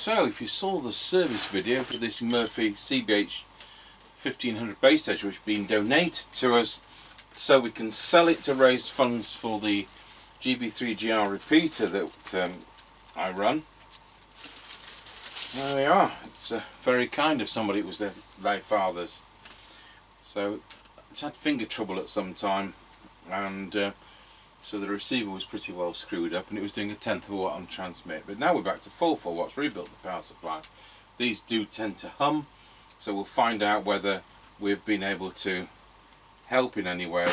So if you saw the service video for this Murphy CBH1500 base station, which has been donated to us so we can sell it to raise funds for the GB3GR repeater that I run. There we are. It's very kind of somebody. It was their father's. So it's had finger trouble at some time, and so the receiver was pretty well screwed up, and it was doing 1/10 of a watt on transmit. But now we're back to full 4 watts, rebuilt the power supply. These do tend to hum, so we'll find out whether we've been able to help in any way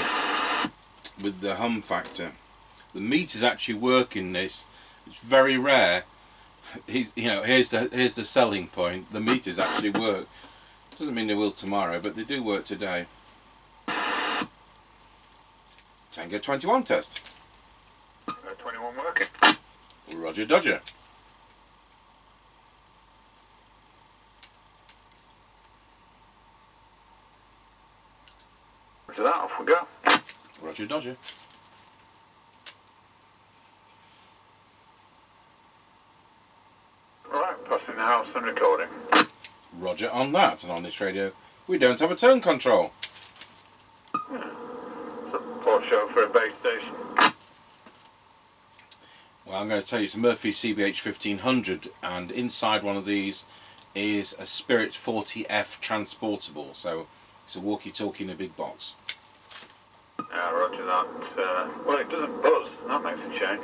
with the hum factor. The meter's actually working this. It's very rare. Here's the selling point. The meters actually work. Doesn't mean they will tomorrow, but they do work today. Tango 21 test. 21 working. Roger Dodger. After that, off we go. Roger Dodger. Alright, passing the house and recording. Roger on that, and on this radio we don't have a tone control. It's a poor show for a base station. Well, I'm going to tell you it's a Murphy CBH1500, and inside one of these is a Spirit 40F transportable, so it's a walkie-talkie in a big box. Yeah, roger that. Well, it doesn't buzz, that makes a change.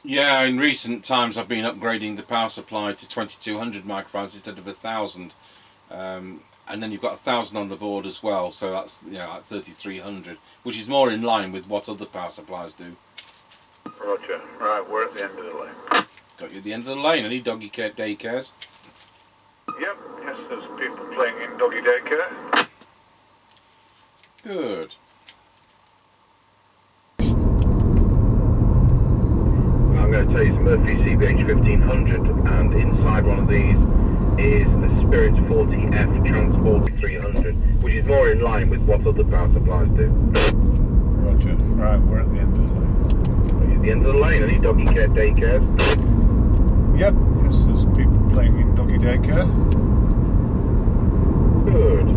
Yeah, in recent times I've been upgrading the power supply to 2200 microfarads instead of 1000, and then you've got 1000 on the board as well, so that's like 3300, which is more in line with what other power supplies do. Roger. Right, we're at the end of the lane. Got you at the end of the lane. Any doggy care daycares? Yep, yes, there's people playing in doggy daycare. Good. I'm going to tell you it's a Murphy CBH1500, and inside one of these is a Spirit 40F Transport 300, which is more in line with what other power supplies do. Roger. Right, we're at the end of the lane. At the end of the lane, any doggy care daycares? Yep, yes, there's people playing in doggy daycare. Good.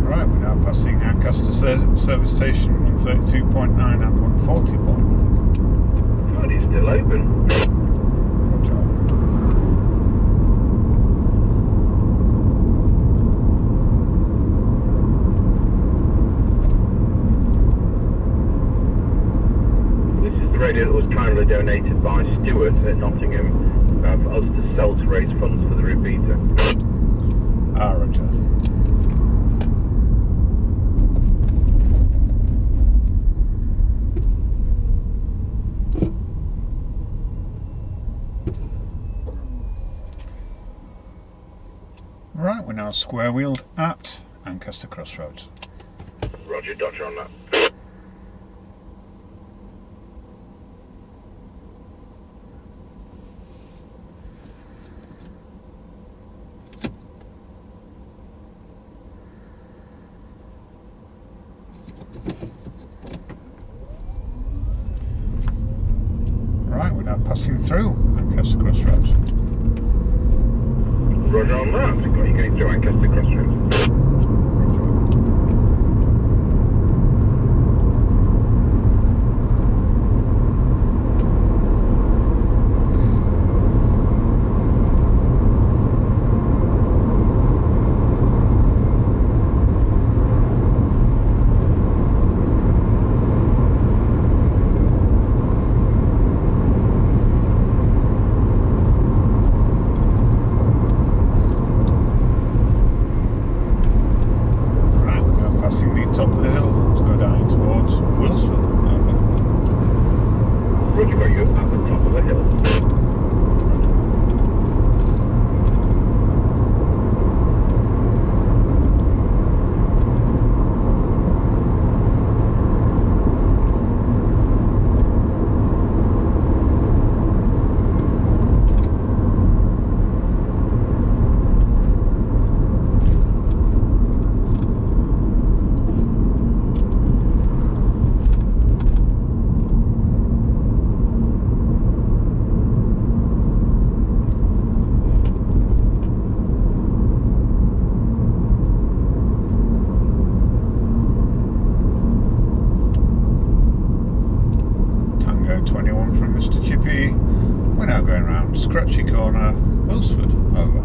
Right, we're now passing Ancaster service station 132.9 and 140.9. God, it's still open. Roger. This is the radio that was kindly donated by Stuart at Nottingham for us to sell to raise funds for the repeater. Ah, Roger. Right, we're now square wheeled at Ancaster Crossroads. Roger, Dodger on that. Right, we're now passing through Ancaster Crossroads. Roger on that. Got you going through Ancaster Crossroads. We're now going round Scratchy Corner, Wilsford. Over.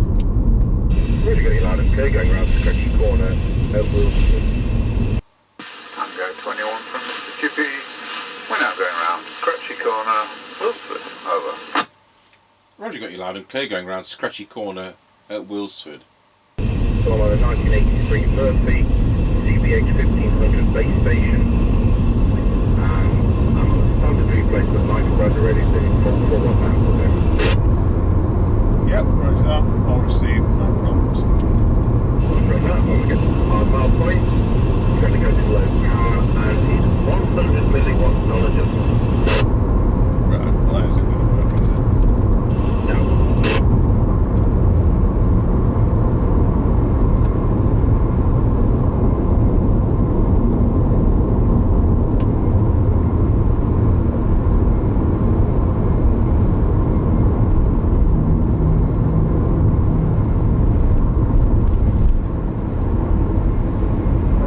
Roger, got you loud and clear, going round Scratchy Corner at Wilsford. Tango 21 from Mr. Chippie. We're now going round Scratchy Corner, Wilsford. Over. Roger, got you loud and clear, going round Scratchy Corner at Wilsford. So I'm on a 1983 Murphy CBH1500 base station. And I'm on a standard replacement microphone ready to full one out for them. Yep, roger that. All received, no problems. Right now, when we get to the 5 mile point, we're going to go to low power and it's 100 milliwatts non-adjustable. Right, well that isn't going to work, is it? No.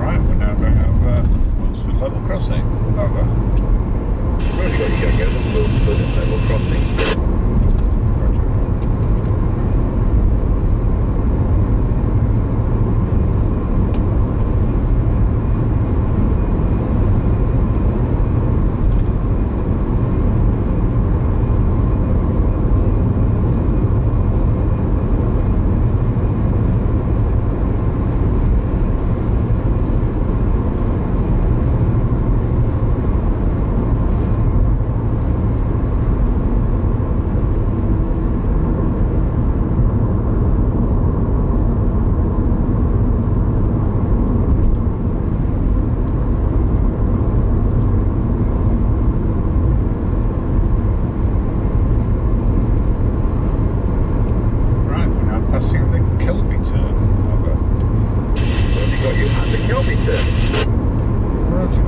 Right, we're now going over Wilsford level crossing. Over. Roger, got you going over Wilsford level crossing. Roger. Right, we're now passing the Kelby turn. Over. Roger, got you at the Kelby turn. Roger.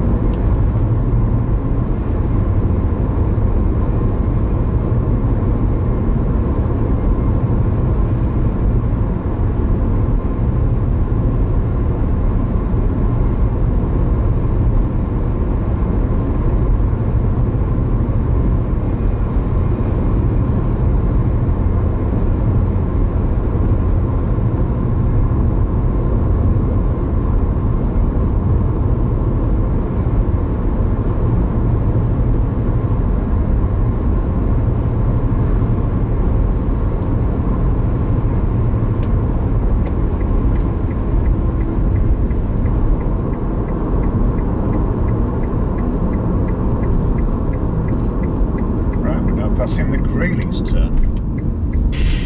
Right, we're now passing the Grayleys turn.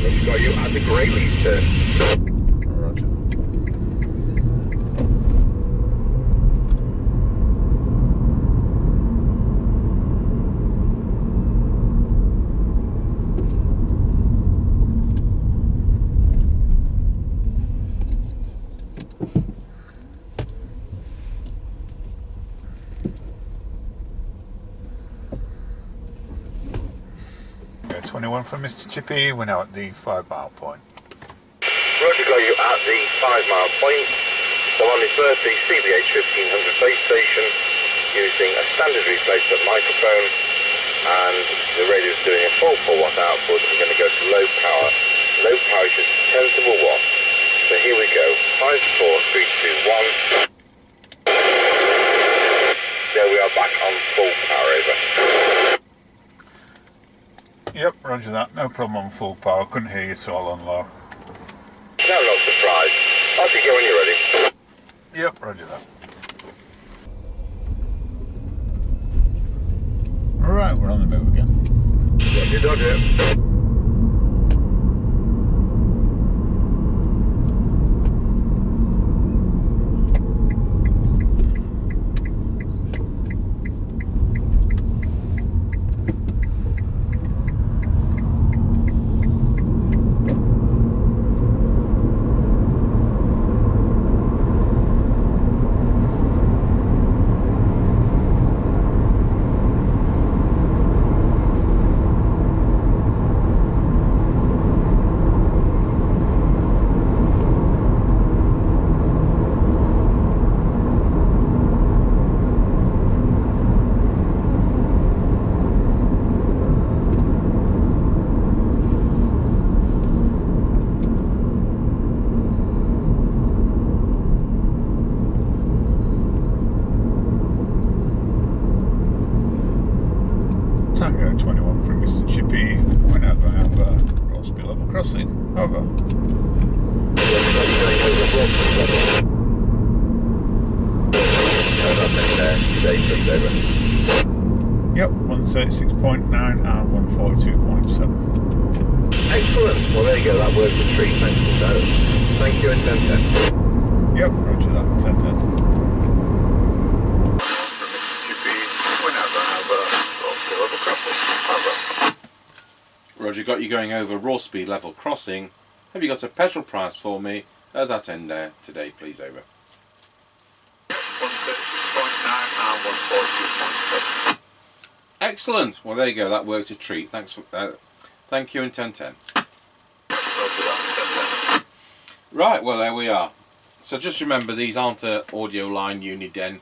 Roger, got you at the Grayleys turn. Roger. Okay, 21 from Mr. Chippie. We're now at the 5 mile point. Roger, got you at the 5 mile point. So on this Murphy CBH1500 base station, using a standard replacement microphone, and the radio's doing a 4 watt output. We're going to go to low power. Low power is just tenth of a watt. So here we go. 5, 4, 3, 2, 1. There we are back on full power, over. Yep, roger that. No problem on full power. Couldn't hear you at all on low. No, not surprised. Off you go when you're ready. Yep, roger that. Right, we're on the move again. Roger, Dodger. level crossing. Over. Yep, 136.9 and 142.7. Excellent. Well, there you go. That works a treat. Thanks for that. Thank you and 10-10. Yep, roger that, 10-10. Chippie, we're now going over Rossby level crossing. Over. Roger, got you going over raw speed level crossing. Have you got a petrol price for me at that end there today, please? Over. 136.9 and 142.7. Excellent. Well, there you go. That worked a treat. Thanks for thank you and 10-10. Right. Well, there we are. So just remember, these aren't a audio line Uniden.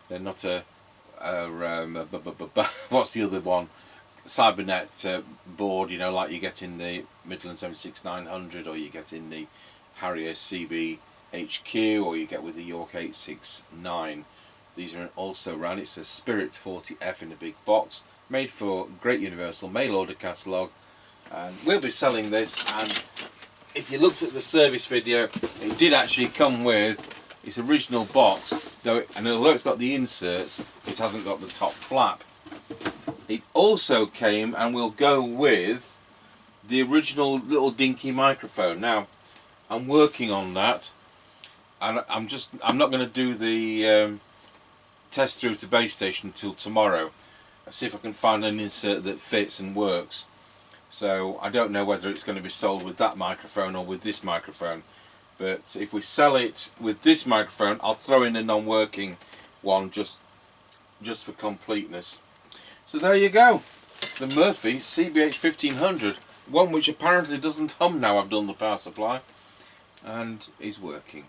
They're not a what's the other one? Cybernet board. You know, like you get in the Midland 76900, or you get in the Harrier CBHQ, or you get with the York 869. These are also round. It's a Spirit 40F in a big box, made for Great Universal mail order catalogue, and we'll be selling this. And if you looked at the service video, it did actually come with its original box, and although it's got the inserts, it hasn't got the top flap. It also came and will go with the original little dinky microphone. Now, I'm working on that, and I'm not going to do the test through to base station until tomorrow. I'll see if I can find an insert that fits and works. So I don't know whether it's going to be sold with that microphone or with this microphone, but if we sell it with this microphone, I'll throw in a non-working one just for completeness. So there you go, the Murphy CBH1500, one which apparently doesn't hum now I've done the power supply, and is working.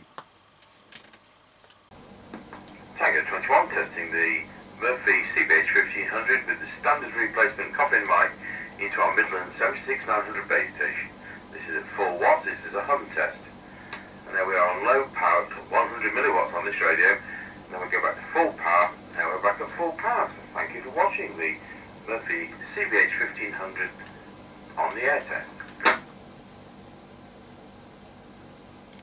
Tango 21 testing the Murphy CBH1500 with the standard replacement coffin mic into our Midland 76900 base station. This is at 4 watts, this is a hum test. And there we are on low power, 100 milliwatts on this radio. And then we go back to full power, now we're back at full power. So thank you for watching the Murphy CBH1500 on the air test.